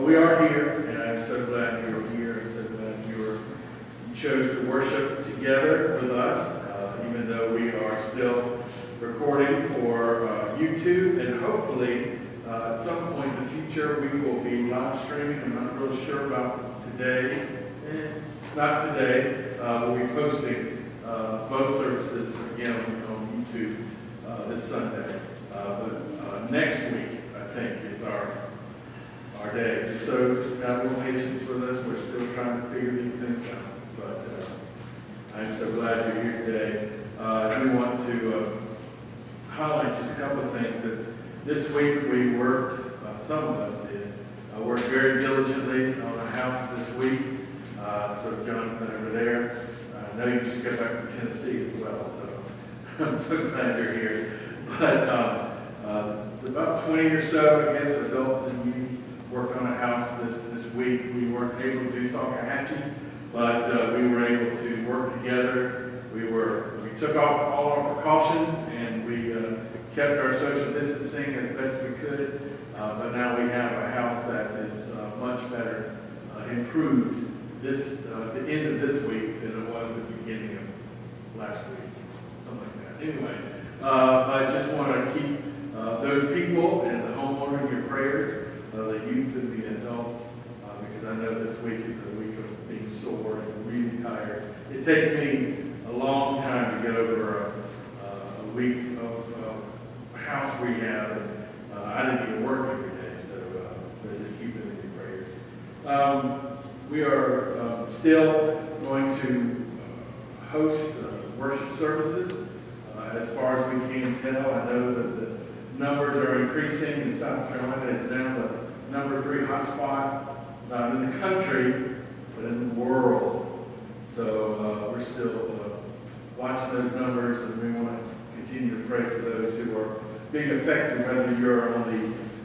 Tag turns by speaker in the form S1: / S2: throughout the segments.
S1: we are here, and I'm so glad you're here. I'm so glad you chose to worship together with us, even though we are still recording for YouTube, and hopefully at some point in the future we will be live streaming. I'm not real sure about today. Not today. We'll be posting both services again on YouTube this Sunday. But next week, I think, is our day. Just have a little patience with us. We're still trying to figure these things out. But I'm so glad you're here today. I do want to highlight just a couple of things. That this week we worked, some of us did, worked very diligently on a house this week. So Jonathan over there, I know you just got back from Tennessee as well, so I'm so glad you're here. But it's about 20 or so, I guess, adults and youth worked on a house this week. We weren't able to do Salkehatchie, but we were able to work together. We took off all our precautions, and we kept our social distancing as best we could. But now we have a house that is much better improved at the end of this week than it was at the beginning of last week, something like that. Anyway, I just want to keep those people and the homeowner in your prayers, the youth and the adults, because I know this week is a week of being sore and really tired. It takes me a long time to get over a week of house rehab, and I didn't even work every day, so just keep them in your prayers. We are still going to host worship services as far as we can tell. I know that the numbers are increasing in South Carolina. It's now the number 3 hotspot, not in the country, but in the world. So we're still watching those numbers, and we want to continue to pray for those who are being affected, whether you're on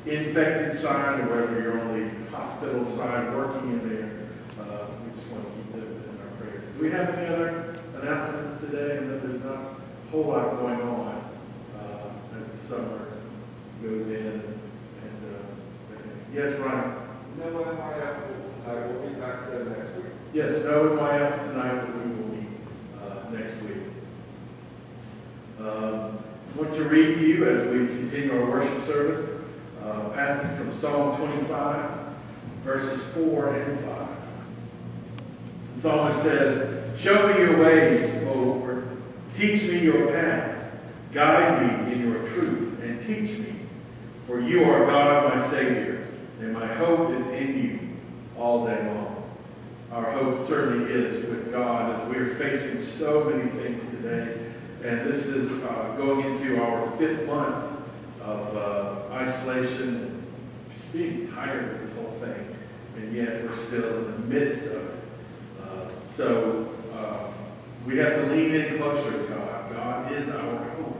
S1: the infected side or whether you're on the hospital side working in there. We just want to keep them in our prayers. Do we have any other announcements today? I know there's not a whole lot going on as the summer goes in. Yes, Ryan?
S2: No NYF, I will be back there next week.
S1: Yes, no NYF tonight, but we will meet next week. I want to read to you as we continue our worship service, a passage from Psalm 25, verses 4 and 5. The psalmist says, "Show me your ways, O Lord. Teach me your paths. Guide me in your truth and teach me. For you are God, my Savior, and my hope is in you all day long." Our hope certainly is with God as we're facing so many things today. And this is going into our 5th month of isolation and just being tired of this whole thing. And yet we're still in the midst of it. So we have to lean in closer to God. God is our hope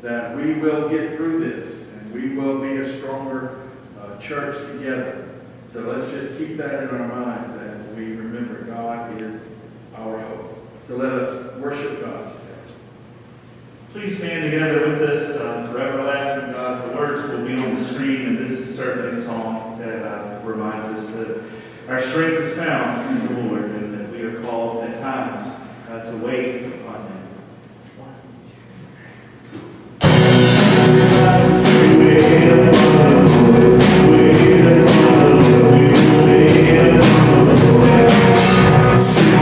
S1: that we will get through this and we will be a stronger church together. So let's just keep that in our minds as we remember God is our hope. So let us worship God together.
S3: Please stand together with us for Everlasting God. The words will be on the screen, and this is certainly a song that reminds us that our strength is found in the Lord, and that we are called at times to wait upon Him.
S4: Stop.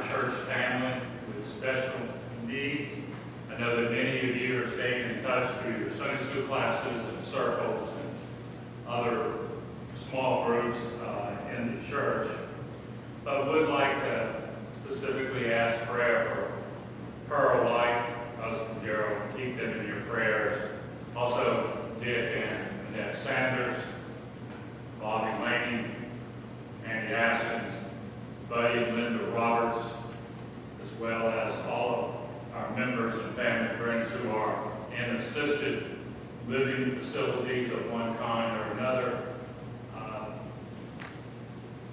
S4: our church family with special needs. I know that many of you are staying in touch through your Sunday school classes and circles and other small groups in the church, but would like to specifically ask prayer for Pearl White, husband Gerald. Keep them in your prayers. Also, Dick and Annette Sanders, Bobby Laney, Andy Askins, Buddy and Linda Roberts, as well as all of our members and family and friends who are in assisted living facilities of one kind or another.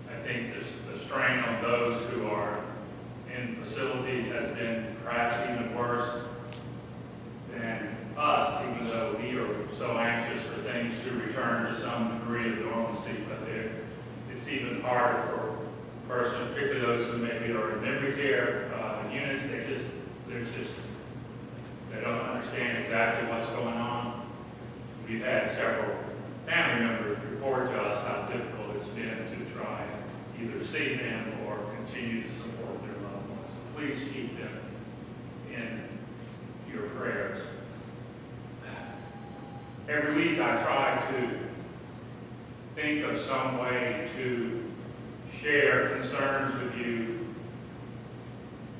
S4: I think the strain on those who are in facilities has been perhaps even worse than us, even though we are so anxious for things to return to some degree of normalcy. But it's even harder for persons, particularly those who maybe are in memory care units. They don't understand exactly what's going on. We've had several family members report to us how difficult it's been to try and either see them or continue to support their loved ones. So please keep them in your prayers. Every week I try to think of some way to share concerns with you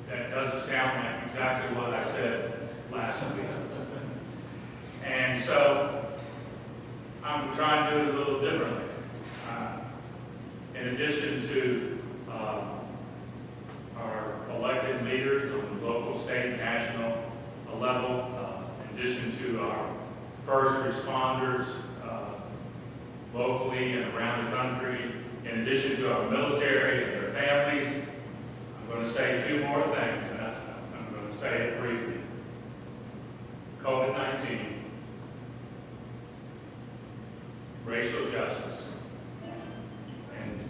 S4: that doesn't sound like exactly what I said last week. And so I'm trying to do it a little differently. In addition to our elected leaders on the local, state, national level, in addition to our first responders locally and around the country, in addition to our military and their families, I'm going to say two more things, and I'm going to say it briefly. COVID-19, racial justice, and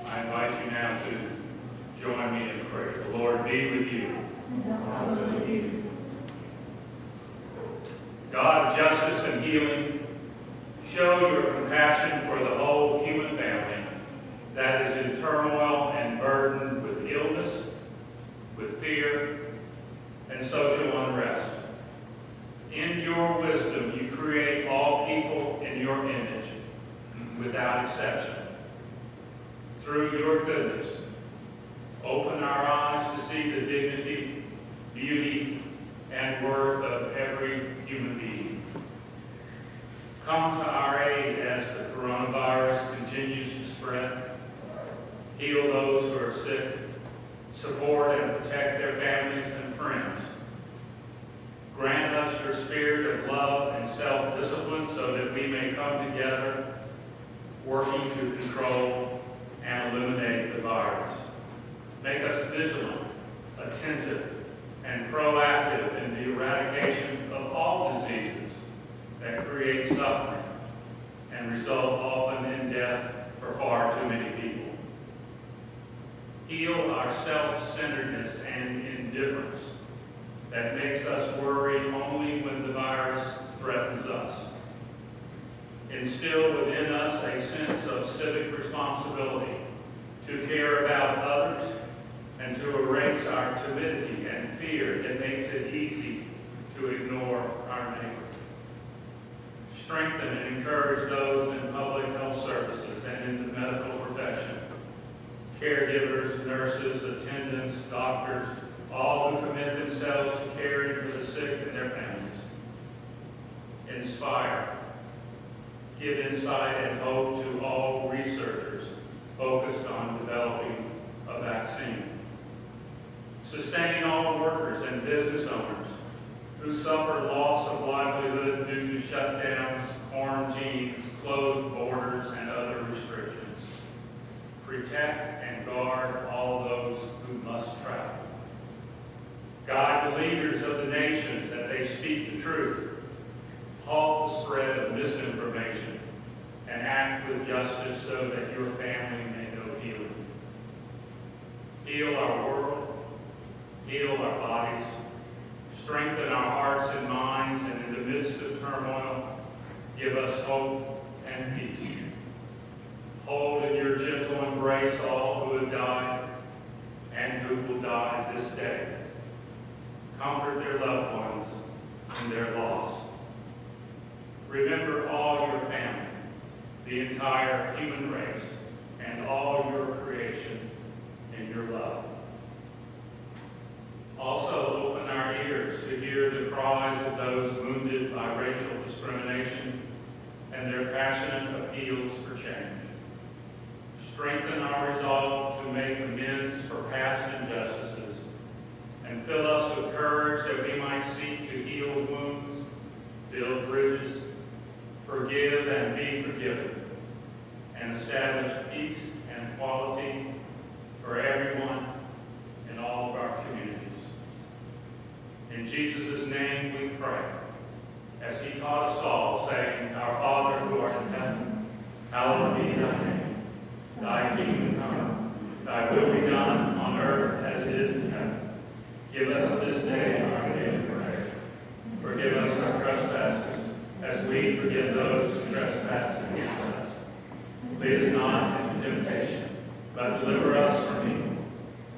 S4: I invite you now to join me in prayer. The Lord be with you. God of justice and healing, show your compassion for the whole human family that is in turmoil and burdened with illness, with fear, and social unrest. In your wisdom, you create all people in your image, without exception. Through your goodness, open our eyes to see the dignity, beauty, and worth of every human being. Come to our aid as the coronavirus continues to spread. Heal those who are sick. Support and protect their families and friends. Grant us your spirit of love and self-discipline so that we may come together, working to control and eliminate the virus. Make us vigilant, attentive, and proactive in the eradication of all diseases that create suffering and result often in death for far too many people. Heal our self-centeredness and indifference that makes us worry only when the virus threatens us. Instill within us a sense of civic responsibility to care about others and to erase our timidity and fear that makes it easy to ignore our neighbor. Strengthen and encourage those in public health services and in the medical profession, caregivers, nurses, attendants, doctors, all who commit themselves to caring for the sick and their families. Inspire, give insight and hope to all researchers focused on developing a vaccine. Sustain all workers and business owners who suffer loss of livelihood due to shutdowns, quarantines, closed borders, and other restrictions. Protect and guard all those who must travel. Guide the leaders of the nations that they speak the truth, halt the spread of misinformation, and act with justice so that your family may know healing. Heal our world, heal our bodies, strengthen our hearts and minds, and in the midst of turmoil, give us hope and peace. Hold in your gentle embrace all who have died, and who will die this day. Comfort their loved ones in their loss. Remember all your family, the entire human race, and all your creation in your love. Also, open our ears to hear the cries of those wounded by racial discrimination and their passionate appeals for change. Strengthen our resolve to make amends for past injustices, and fill us with courage that we might seek to heal wounds, build bridges, forgive and be forgiven, and establish peace and equality for everyone in all of our communities. In Jesus' name we pray, as he taught us all, saying, Our Father who art in heaven, hallowed be thy name. Thy kingdom come, thy will be done on earth as it is in heaven. Give us this day our daily bread. Forgive us our trespasses, as we forgive those who trespass against us. Lead us not into temptation, but deliver us from evil.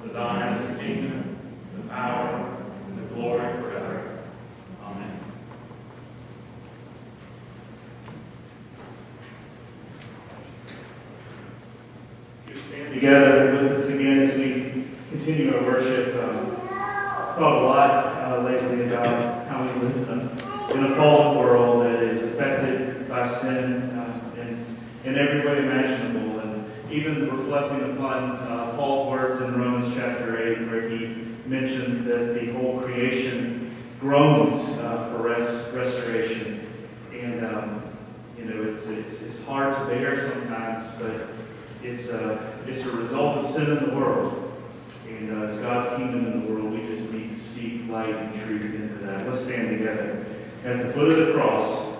S4: For thine is the kingdom, the power, and the glory forever. Amen.
S3: Together with us again as we continue our worship. Thought a lot lately about how we live in a fallen world that is affected by sin in every way imaginable, and even reflecting upon Paul's words in Romans chapter 8, where he mentions that the whole creation groans for restoration. And it's hard to bear sometimes, but it's a result of sin in the world. And as God's kingdom in the world, we just need to speak light and truth into that. Let's stand together at the foot of the cross.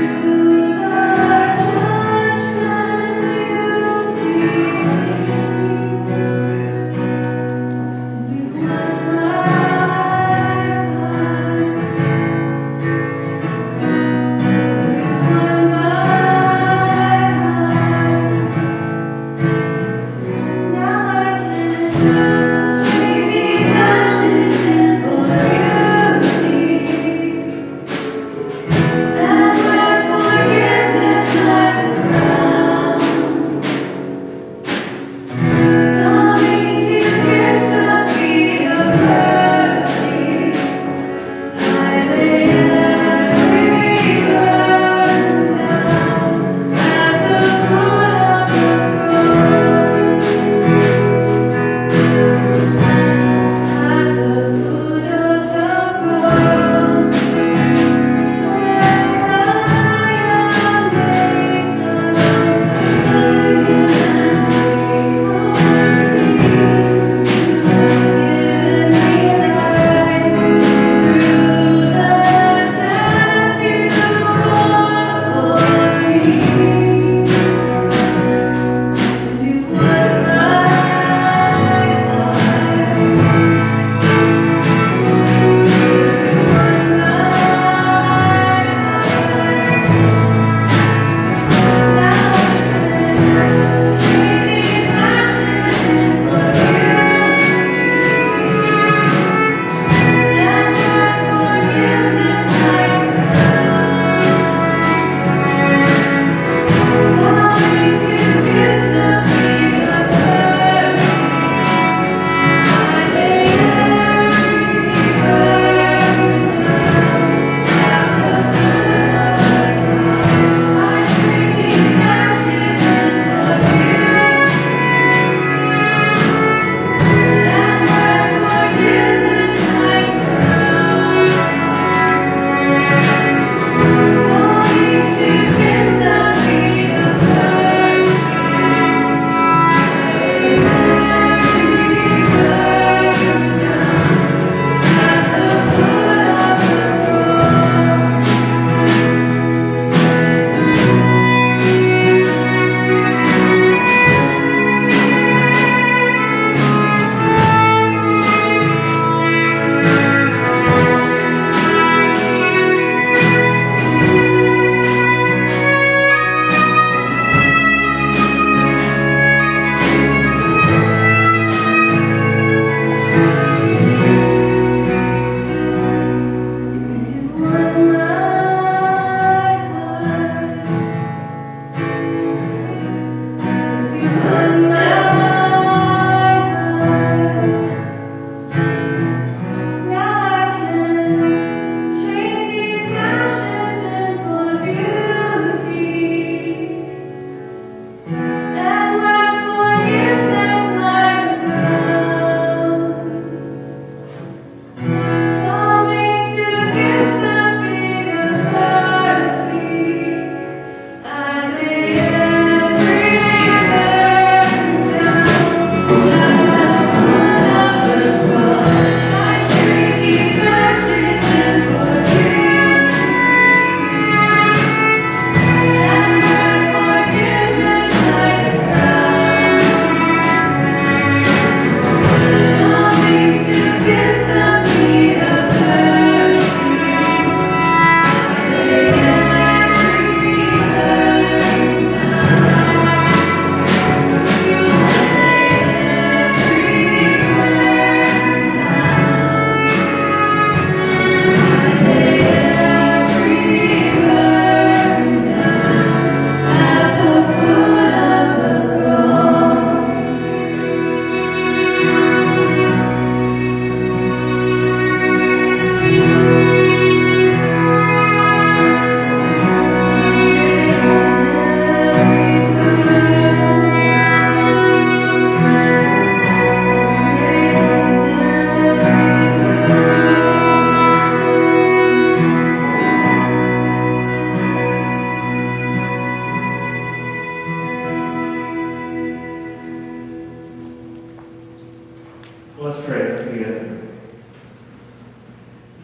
S5: Through the judgment you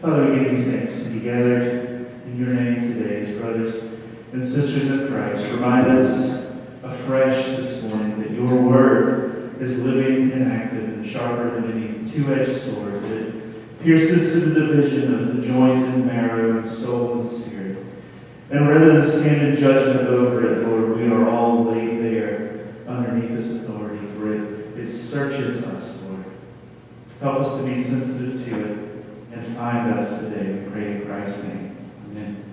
S3: Father, we give you thanks to be gathered in your name today as brothers and sisters in Christ. Remind us afresh this morning that your word is living and active and sharper than any two-edged sword, that it pierces to the division of the joint and marrow and soul and spirit. And rather than stand in judgment over it, Lord, we are all laid bare underneath this authority, for it searches us, Lord. Help us to be sensitive to it and find us today, we pray in Christ's name. Amen.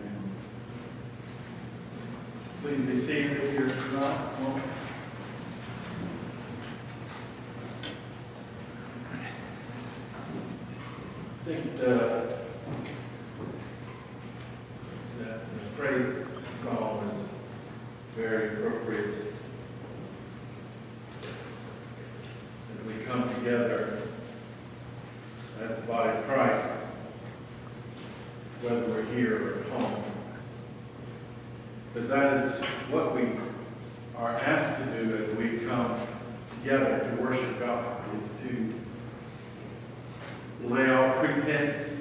S1: Please be seated if you're not. I think the praise psalm is very appropriate as we come together as the body of Christ, whether we're here or at home. But that is what we are asked to do as we come together to worship God, is to lay our pretense,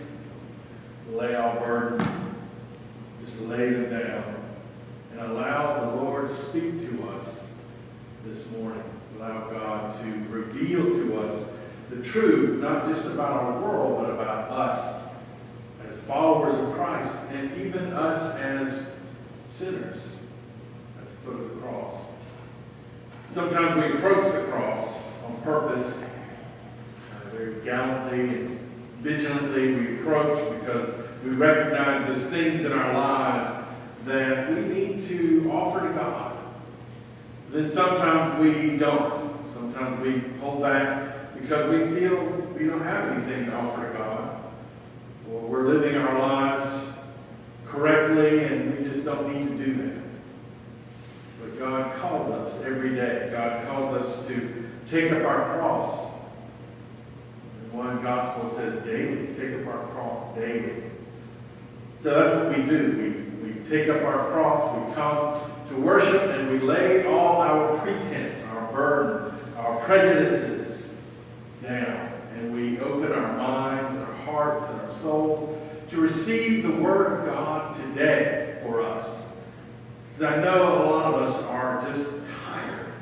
S1: lay our burdens, just lay them down, and allow the Lord to speak to us this morning. Allow God to reveal to us the truths, not just about our world, but about us as followers of Christ, and even us as sinners at the foot of the cross. Sometimes we approach the cross on purpose, very gallantly and vigilantly we approach because we recognize there's things in our lives that we need to offer to God. Then sometimes we don't. Sometimes we hold back because we feel we don't have anything to offer to God, or we're living our lives correctly and we just don't need to do that. But God calls us every day. God calls us to take up our cross. One gospel says daily, take up our cross daily. So that's what we do. We take up our cross, we come to worship, and we lay all our pretense, our burden, our prejudices down. And we open our minds, our hearts, and our souls to receive the Word of God today for us. Because I know a lot of us are just tired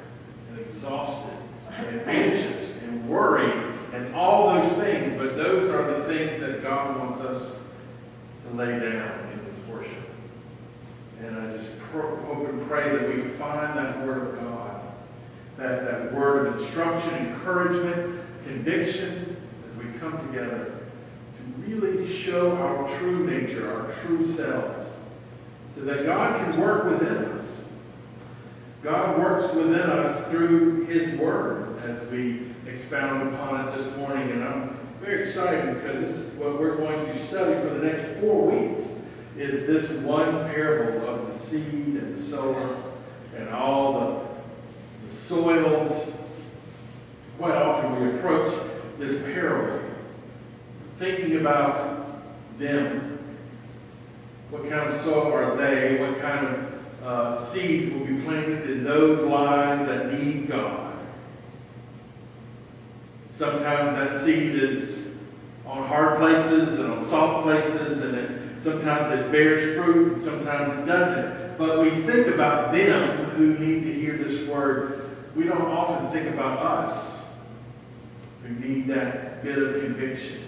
S1: and exhausted and anxious and worried and all those things, but those are the things that God wants us to lay down in His worship. And I just hope and pray that we find that Word of God, that word of instruction, encouragement, conviction, as we come together to really show our true nature, our true selves, so that God can work within us. God works within us through His Word as we expound upon it this morning, and I'm very excited because this is what we're going to study for the next 4 weeks, is this one parable of the seed and the sower and all the soils. Quite often we approach this parable thinking about them. What kind of soil are they? What kind of seeds will be planted in those lives that need God? Sometimes that seed is on hard places and on soft places, and sometimes it bears fruit, and sometimes it doesn't. But we think about them who need to hear this word. We don't often think about us who need that bit of conviction,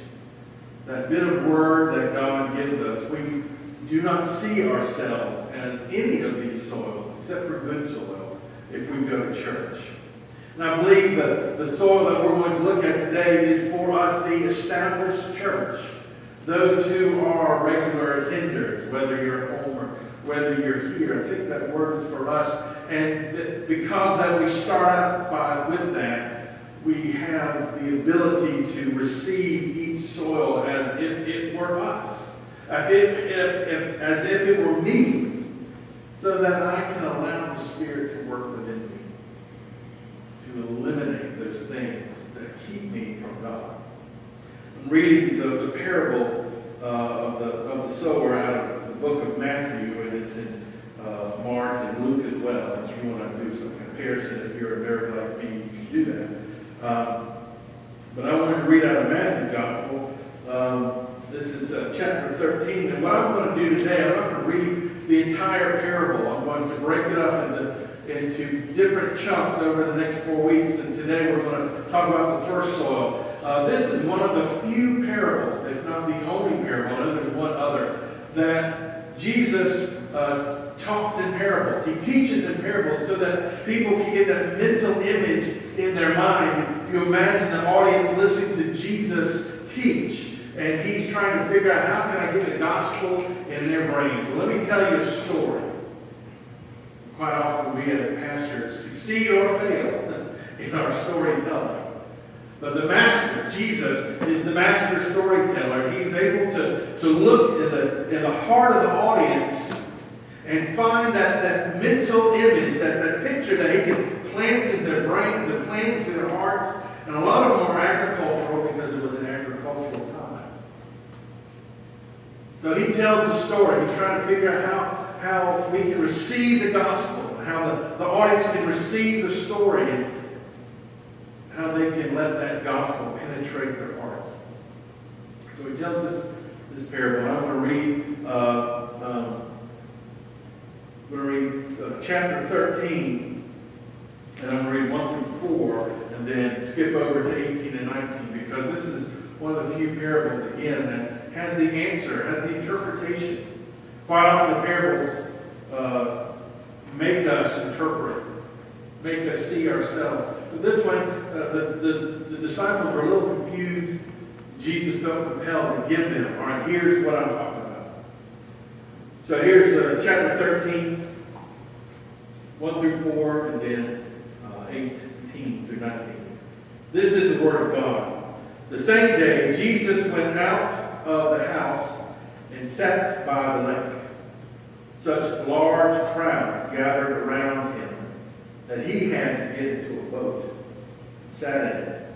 S1: that bit of word that God gives us. We do not see ourselves as any of these soils, except for good soil, if we go to church. And I believe that the soil that we're going to look at today is for us, the established church. Those who are regular attenders, whether you're at home or whether you're here. I think that word is for us. And because that we start out with that, we have the ability to receive each soil as if it were us. As if it were me, so that I can allow the Spirit to work within me, to eliminate those things that keep me from God. I'm reading the parable of the sower out of the book of Matthew, and it's in Mark and Luke as well. If you want to do some comparison, if you're a nerd like me, you can do that. But I want to read out of Matthew's Gospel. This is chapter 13. And what I'm going to do today, I'm not going to read the entire parable. I'm going to break it up into different chunks over the next 4 weeks. And today we're going to talk about the first soil. This is one of the few parables, if not the only parable, I know there's one other, that Jesus talks in parables. He teaches in parables so that people can get that mental image in their mind. If you imagine the audience listening to Jesus teach, and he's trying to figure out how can I get the gospel in their brains. Well, let me tell you a story. Quite often we as pastors succeed or fail in our storytelling. But the master, Jesus, is the master storyteller. He's able to look in the heart of the audience and find that mental image, that picture that he can plant into their brains and plant into their hearts. And a lot of them are agricultural because it was an agricultural time. So he tells the story. He's trying to figure out how we can receive the gospel, and how the audience can receive the story, and how they can let that gospel penetrate their hearts. So he tells this parable. I'm going to read chapter 13, and I'm going to read 1 through 4, and then skip over to 18 and 19, because this is one of the few parables, again, that has the answer, has the interpretation. Quite often the parables make us interpret, make us see ourselves. But this one, the disciples were a little confused. Jesus felt compelled to give them. All right, here's what I'm talking about. So here's chapter 13, 1 through 4, and then 18 through 19. This is the word of God. The same day, Jesus went out of the house and sat by the lake. Such large crowds gathered around him that he had to get into a boat and sat in it,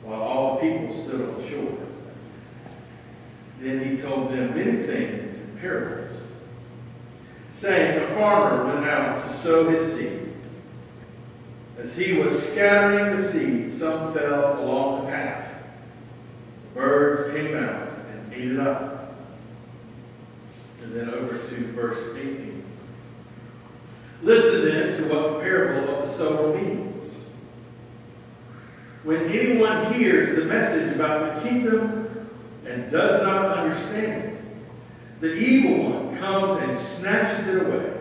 S1: while all the people stood on the shore. Then he told them many things in parables, saying, a farmer went out to sow his seed. As he was scattering the seed, some fell along the path. The birds came out and ate it up. And then over to verse 18. Listen then to what the parable of the sower means. When anyone hears the message about the kingdom and does not understand it, the evil one comes and snatches it away,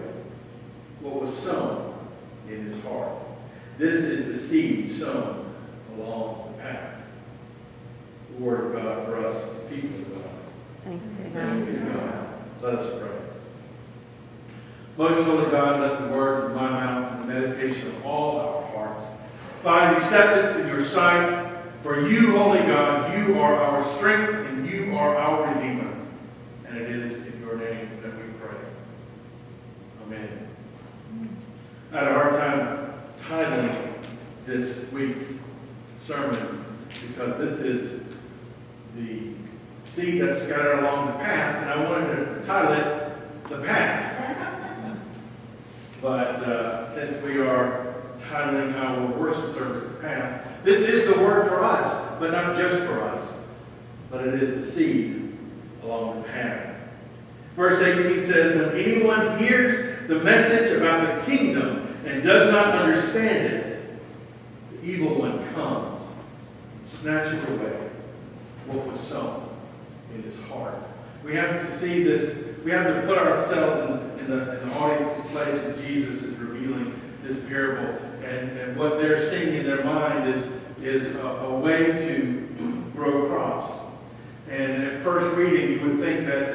S1: what was sown in his heart. This is the seed sown along the path. The word of God for us, the people of God.
S5: Thanks be to
S1: Thanks be to
S5: God.
S1: God. Let us pray. Most holy God, let the words of my mouth and the meditation of all our hearts find acceptance in your sight. For you, holy God, you are our strength and you are our Redeemer. And it is in your name that we pray. Amen. I had a hard time titling this week's sermon because this is the seed that's scattered along the path, and I wanted to title it The Path. But since we are titling our worship service The Path, this is the word for us, but not just for us, but it is the seed along the path. Verse 18 says, when anyone hears the message about the kingdom and does not understand it, the evil one comes and snatches away what was sown in his heart. We have to see this. We have to put ourselves in the audience's place when Jesus is revealing this parable. And what they're seeing in their mind is a way to grow crops. And at first reading, you would think that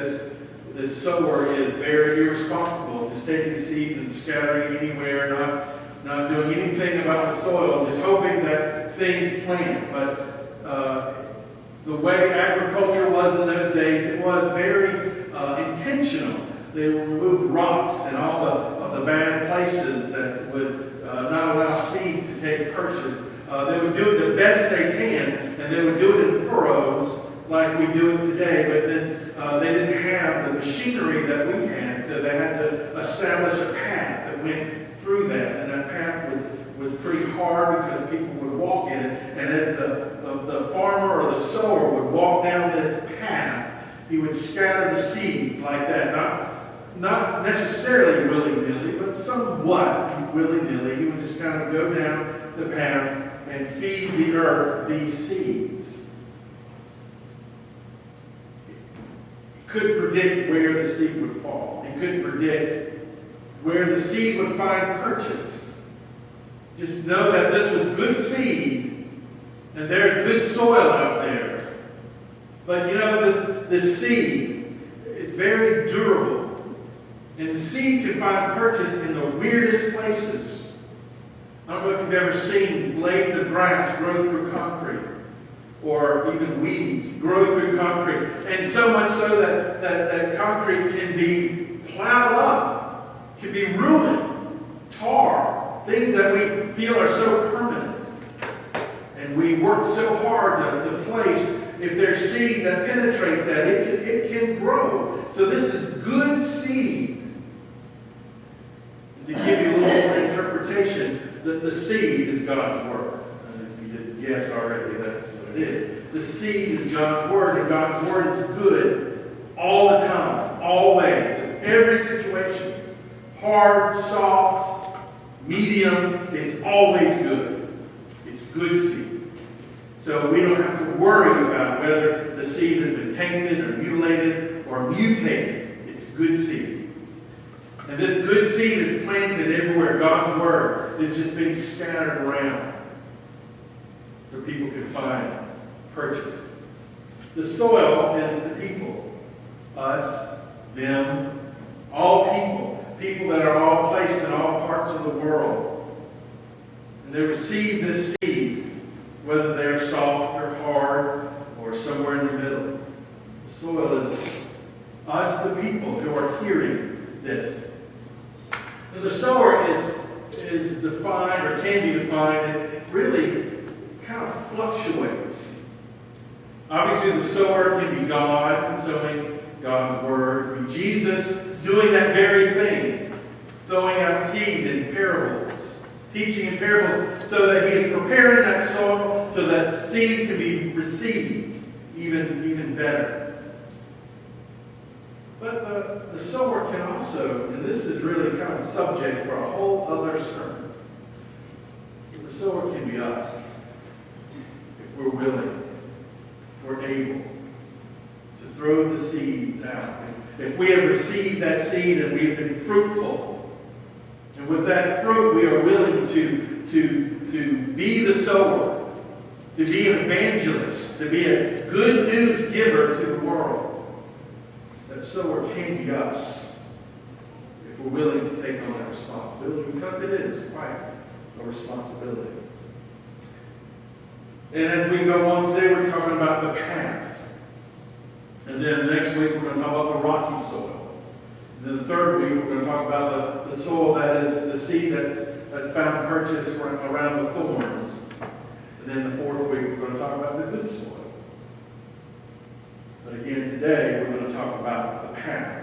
S1: this sower is very irresponsible, just taking seeds and scattering anywhere, not doing anything about the soil, just hoping that things plant. But the way agriculture was in those days, it was very intentional. They would remove rocks and all of the bad places that would not allow seed to take purchase. They would do it the best they can, and they would do it in furrows like we do it today. But then they didn't have the machinery that we had, so they had to establish a path that went through that. And that path was pretty hard because people would walk in it. And as the farmer or the sower would walk down this path, He would scatter the seeds like that, not necessarily willy-nilly, but somewhat willy-nilly. He would just kind of go down the path and feed the earth these seeds. He couldn't predict where the seed would fall. He couldn't predict where the seed would find purchase. Just know that this was good seed, and there's good soil out there. But you know, this seed is very durable, and the seed can find purchase in the weirdest places. I don't know if you've ever seen blades of grass grow through concrete, or even weeds grow through concrete, and so much so that concrete can be plowed up, can be ruined, tar, things that we feel are so permanent. And we work so hard to place. If there's seed that penetrates that, it can grow. So this is good seed. And to give you a little more interpretation, the seed is God's word. And if you didn't guess already, that's what it is. The seed is God's word, and God's word is good all the time, always, in every situation. Hard, soft, medium, it's always good. It's good seed. So we don't have to worry about whether the seed has been tainted or mutilated or mutated. It's good seed. And this good seed is planted everywhere. God's word is just being scattered around so people can find purchase. The soil is the people. Us, them, all people. People that are all placed in all parts of the world. And they receive this seed, whether they're soft or hard or somewhere in the middle. The soil is us, the people, who are hearing this. And the sower is defined, or can be defined, and it really kind of fluctuates. Obviously, the sower can be God, sowing God's word. It can be Jesus doing that very thing, throwing out seed in parables, teaching in parables, so that he is preparing that soil so that seed can be received even better. But the sower can also, and this is really kind of subject for a whole other sermon, the sower can be us if we're willing, if we're able to throw the seeds out. If we have received that seed and we have been fruitful, and with that fruit we are willing to be the sower, to be an evangelist, to be a good news giver to the world. That sower can be us if we're willing to take on that responsibility, because it is quite a responsibility. And as we go on today, we're talking about the path. And then next week, we're going to talk about the rocky soil. And then the third week, we're going to talk about the soil that is the seed that found purchase around the thorns. And then the fourth week, we're going to talk about the good soil. But again, today, we're going to talk about the path.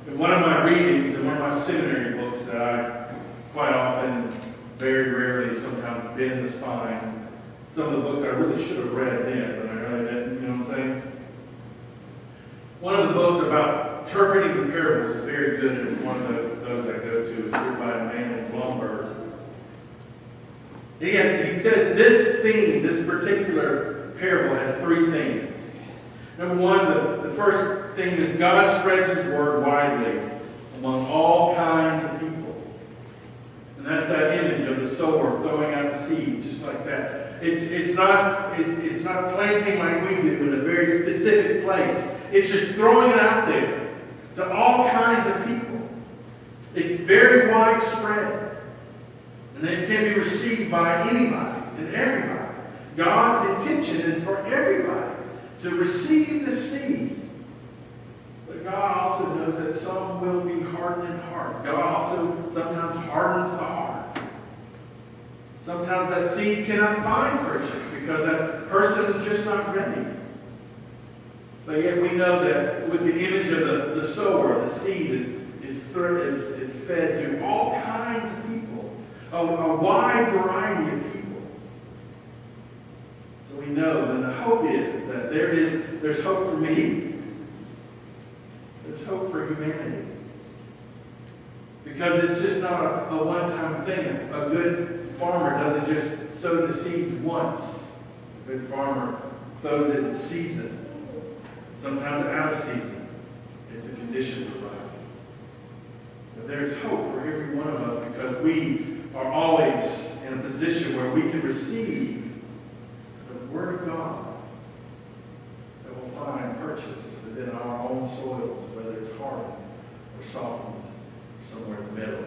S1: In one of my readings, in one of my seminary books that I quite often, very rarely, sometimes bend the spine. Some of the books I really should have read then, but I really didn't, you know what I'm saying? One of the books about interpreting the parables is very good, and one of those I go to is written by a man named Blomberg. He says this theme, this particular parable, has three themes. Number one, the first theme is God spreads his word widely among all kinds of people. And that's that image of the sower throwing out the seed, just like that. It's not planting like we do in a very specific place. It's just throwing it out there to all kinds of people. It's very widespread. And it can be received by anybody and everybody. God's intention is for everybody to receive the seed. But God also knows that some will be hardened in heart. God also sometimes hardens the heart. Sometimes that seed cannot find purchase because that person is just not ready. But yet we know that with the image of the sower, the seed is fed to all kinds of people, a wide variety of people. So we know, then the hope is that there's hope for me. There's hope for humanity. Because it's just not a one-time thing. A good farmer doesn't just sow the seeds once. A good farmer sows it in season. Sometimes out of season, if the conditions are right. But there's hope for every one of us because we are always in a position where we can receive the Word of God that will find purchase within our own soils, whether it's hard or softened, somewhere in the middle.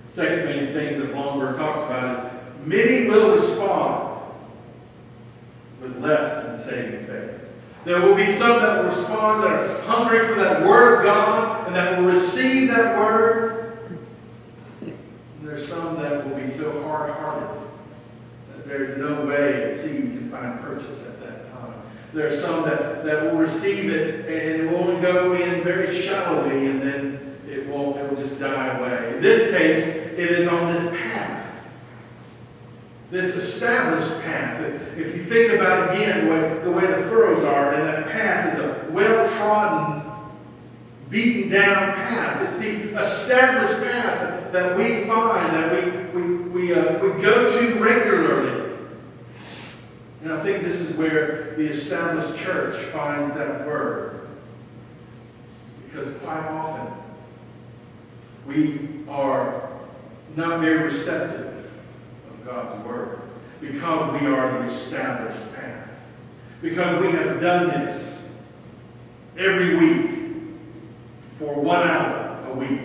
S1: The second main thing that Blomberg talks about is many will respond with less than saving faith. There will be some that will respond that are hungry for that Word of God and that will receive that Word. And there's some that will be so hard-hearted that there's no way a seed can find purchase at that time. There are some that will receive it and it will only go in very shallowly and then it will just die away. In this case, it is on this path. This established path. If you think about again the way the furrows are, and that path is a well-trodden, beaten down path. It's the established path that we find, that we go to regularly. And I think this is where the established church finds that word. Because quite often, we are not very receptive of God's Word because we are the established path. Because we have done this every week for 1 hour a week.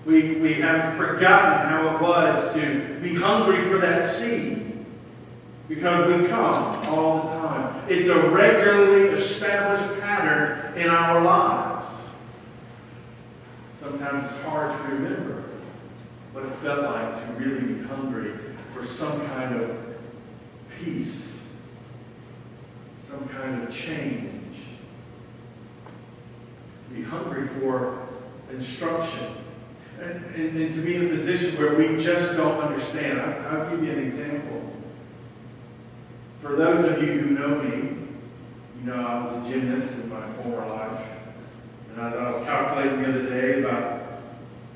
S1: We have forgotten how it was to be hungry for that seed because we come all the time. It's a regularly established pattern in our lives. Sometimes it's hard to remember what it felt like to really be hungry for some kind of peace, some kind of change, to be hungry for instruction, and to be in a position where we just don't understand. I'll give you an example. For those of you who know me, you know I was a gymnast in my former life. And as I was calculating the other day, about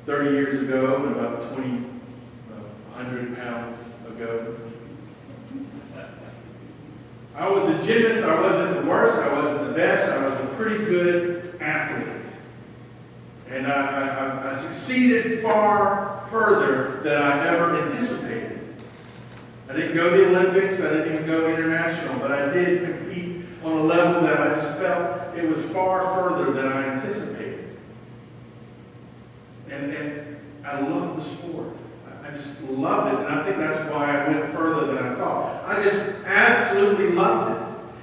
S1: 30 years ago, and about 100 pounds ago, I was a gymnast. I wasn't the worst. I wasn't the best. I was a pretty good athlete. And I succeeded far further than I ever anticipated. I didn't go to the Olympics. I didn't even go international. But I did compete on a level that I just felt it was far further than I anticipated. And I loved the sport. I just loved it. And I think that's why I went further than I thought. I just absolutely loved it.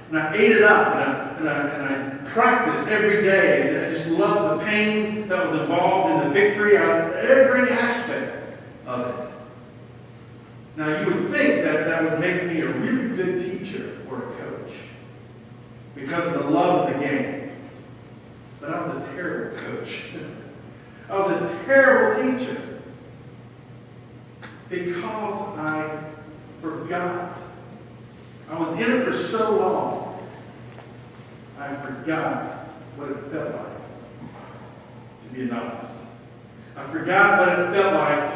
S1: And I ate it up. And I practiced every day. And I just loved the pain that was involved in the victory. Every aspect of it. Now, you would think that that would make me a really good teacher or a coach because of the love of the game. But I was a terrible coach. I was a terrible teacher because I forgot. I was in it for so long, I forgot what it felt like to be a novice. I forgot what it felt like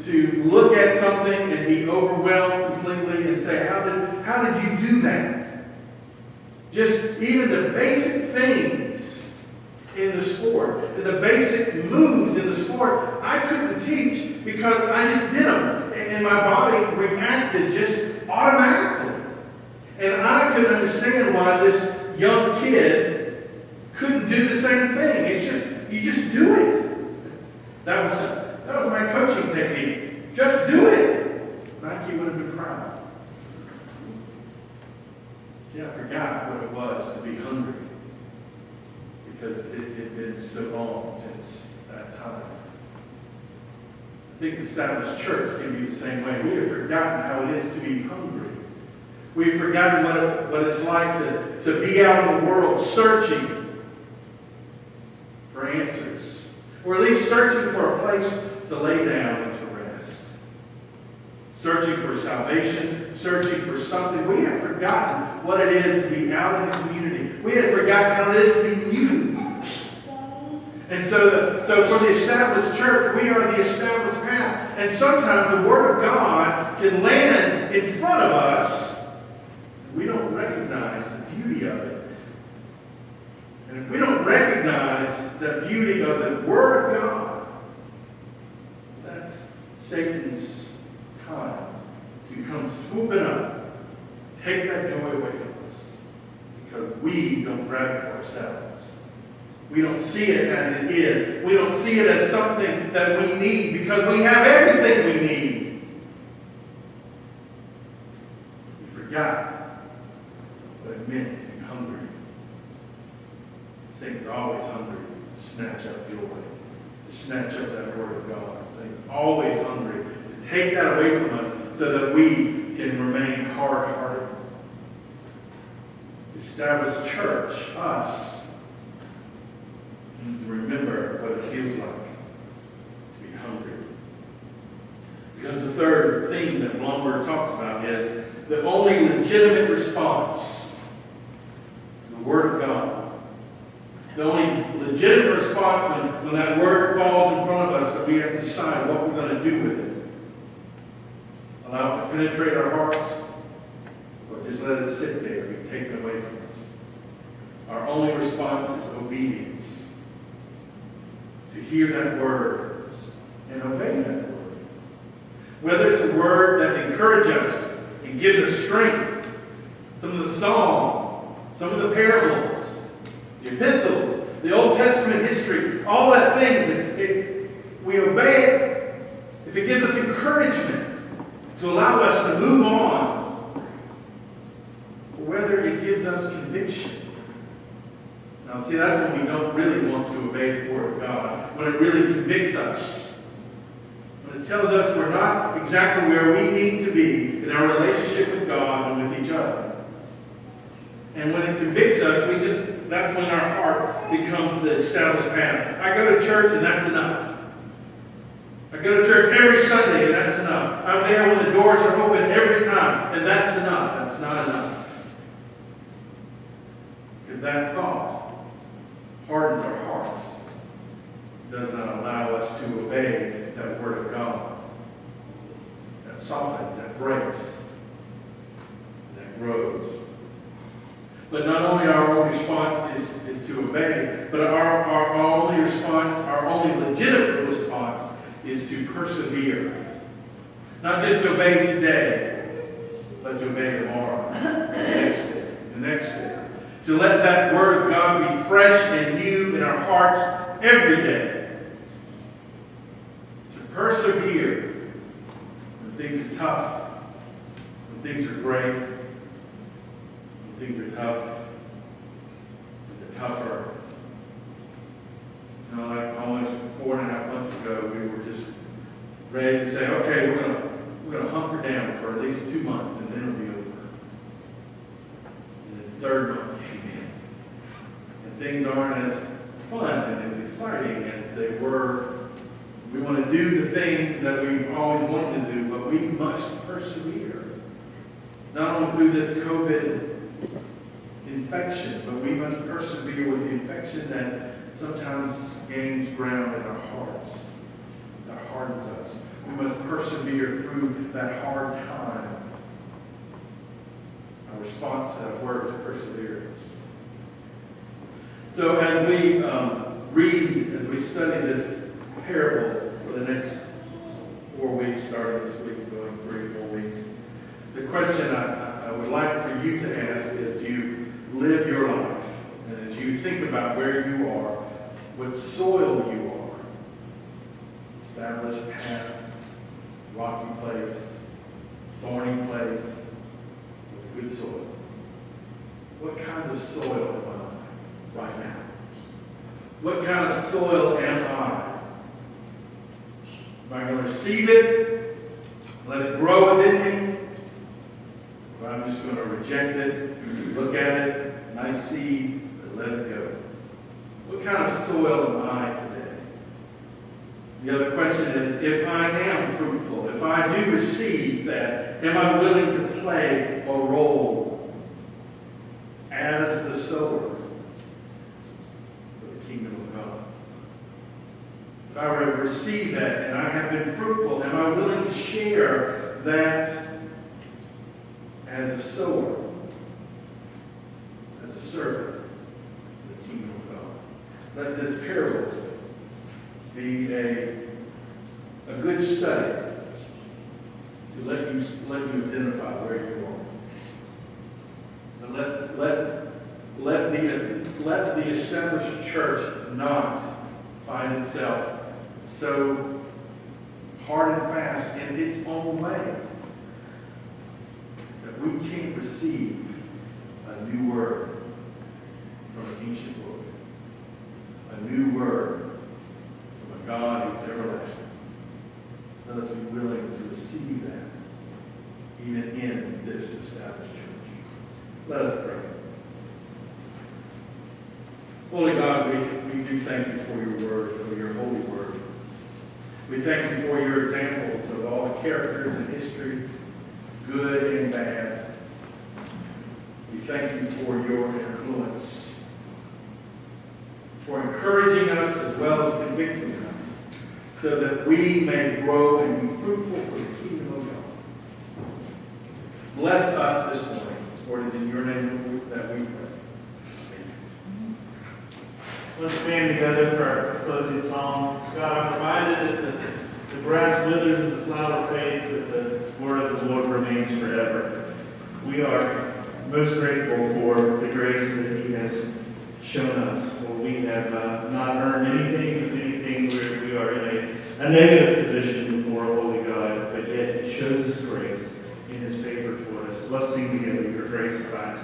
S1: to look at something and be overwhelmed completely and say, how did you do that? Just even the basic things in the sport, the basic moves in the sport, I couldn't teach because I just did them. And my body reacted just automatically. And I couldn't understand why this young kid couldn't do the same thing. It's just, you just do it. That was my coaching technique. Just do it. Nike would have been proud. Yeah, I forgot what it was to be hungry because it had been so long since that time. I think the established church can be the same way. We have forgotten how it is to be hungry. We've forgotten what it's like to be out in the world searching for answers, or at least searching for a place to lay down and to rest. Searching for salvation, searching for something. We have forgotten what it is to be out in the community. We have forgotten how it is to be new. And so for the established church, we are the established path. And sometimes the Word of God can land in front of us, and we don't recognize the beauty of it. And if we don't recognize the beauty of the Word of God, that's Satan's time to come swooping up, take that joy away from us, because we don't grab it for ourselves. We don't see it as it is. We don't see it as something that we need, because we have everything we need. We forgot what it meant to be hungry. Satan's always hungry to snatch up joy, to snatch up that Word of God. Satan's always hungry to take that away from us so that we can remain hard-hearted. The established church, us, needs to remember what it feels like to be hungry. Because the third theme that Blomberg talks about is the only legitimate response to the Word of God. The only legitimate response when that Word falls in front of us, that we have to decide what we're going to do with it. Allow it to penetrate our hearts, or just let it sit there and be taken away from us. Our only response is obedience. To hear that Word and obey that Word. Whether it's a Word that encourages us and gives us strength, some of the Psalms, some of the parables, the epistles, the Old Testament history, all that things, we obey it. If it gives us encouragement to allow us to move on, or whether it gives us conviction. Now, see, that's when we don't really want to obey the Word of God, when it really convicts us. When it tells us we're not exactly where we need to be in our relationship with God and with each other. And when it convicts us, that's when our heart becomes the established path. I go to church and that's enough. I go to church every Sunday and that's enough. I'm there when the doors are open every time and that's enough. That's not enough. Because that thought hardens our hearts. It does not allow us to obey that Word of God. That softens, that breaks, that grows. But not only our only response is to obey, but our only response, our only legitimate response is to persevere. Not just to obey today, but to obey tomorrow, the next day, the next day. To let that Word of God be fresh and new in our hearts every day. To persevere when things are tough, when things are great, when things are tough, when they're tougher. You know, like almost 4.5 months ago, we were just ready to say, okay, we're gonna hunker down for at least 2 months, and then it'll be over. And then the third month came in, and things aren't as fun and as exciting as they were. We want to do the things that we've always wanted to do, but we must persevere. Not only through this COVID infection, but we must persevere with the infection that sometimes gains ground in our hearts, that hardens us. We must persevere through that hard time. Our response to that word is perseverance. So as we read, as we study this parable for the next 4 weeks, starting this week, going 3 or 4 weeks, the question I would like for you to ask as you live your life, and as you think about where you are, what soil you are, established path, rocky place, thorny place, with good soil. What kind of soil am I right now? What kind of soil am I? Am I going to receive it, let it grow within me? Or I'm just going to reject it, look at it, nice seed, but let it go? What kind of soil am I today? The other question is, if I am fruitful, if I do receive that, am I willing to play a role as the sower of the kingdom of God? If I were to receive that and I have been fruitful, am I willing to share that as a sower, as a servant of the kingdom of God? Let this parable be a good study to let you identify where you are. And let the established church not find itself so hard and fast in its own way that we can't receive a new word from an ancient book, a new word from a God who's everlasting. Let us be willing to receive that even in this established church. Let us pray. Holy God, we do thank you for your word, for your holy word. We thank you for your examples of all the characters in history, good and bad. We thank you for your influence, for encouraging us as well as convicting us, so that we may grow and be fruitful for the kingdom of God. Bless us this morning, for it is in your name that we pray.
S3: Let's stand together for our closing song. Scott, I'm reminded that the grass withers and the flower fades, but the word of the Lord remains forever. We are most grateful for the grace that he has shown us. For we have not earned anything. If anything, we are in a negative position before a holy God, but yet he shows us grace in his favor toward us. Let's sing together, your grace abides.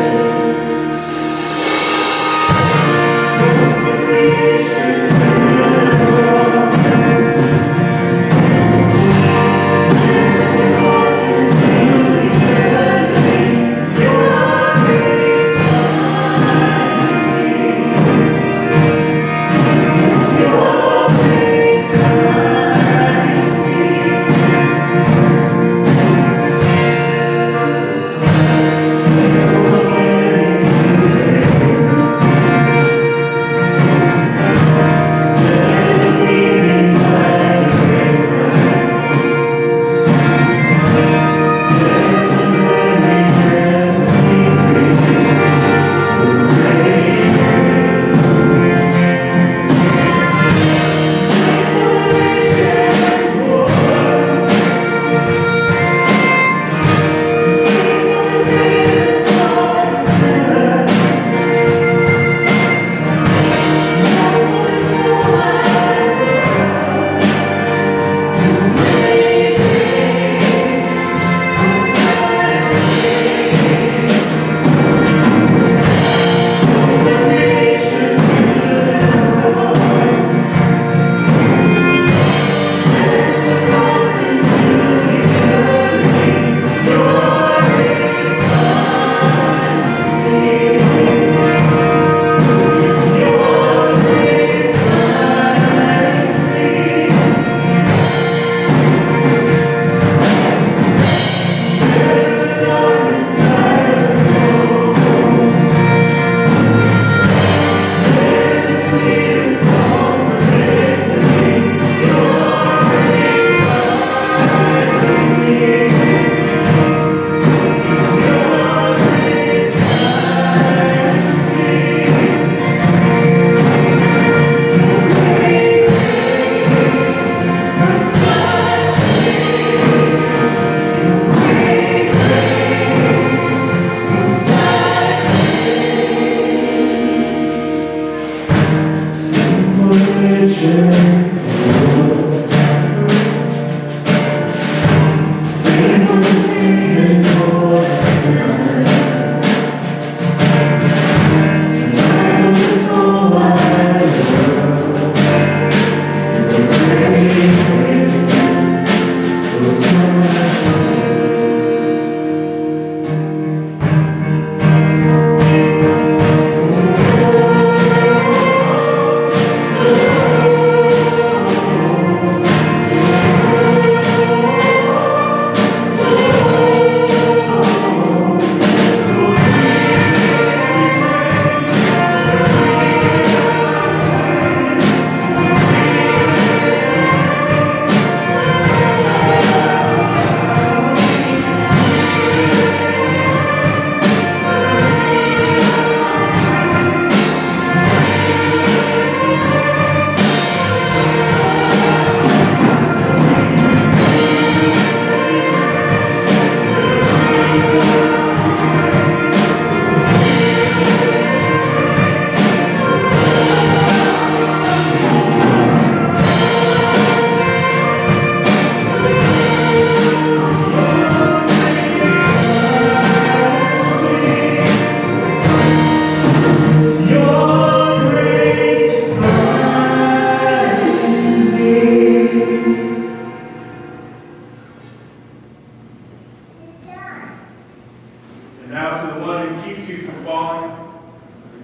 S5: Yes.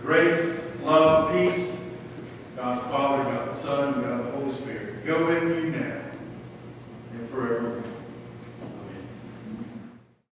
S1: grace, love, peace, God the Father, God the Son, God the Holy Spirit, go with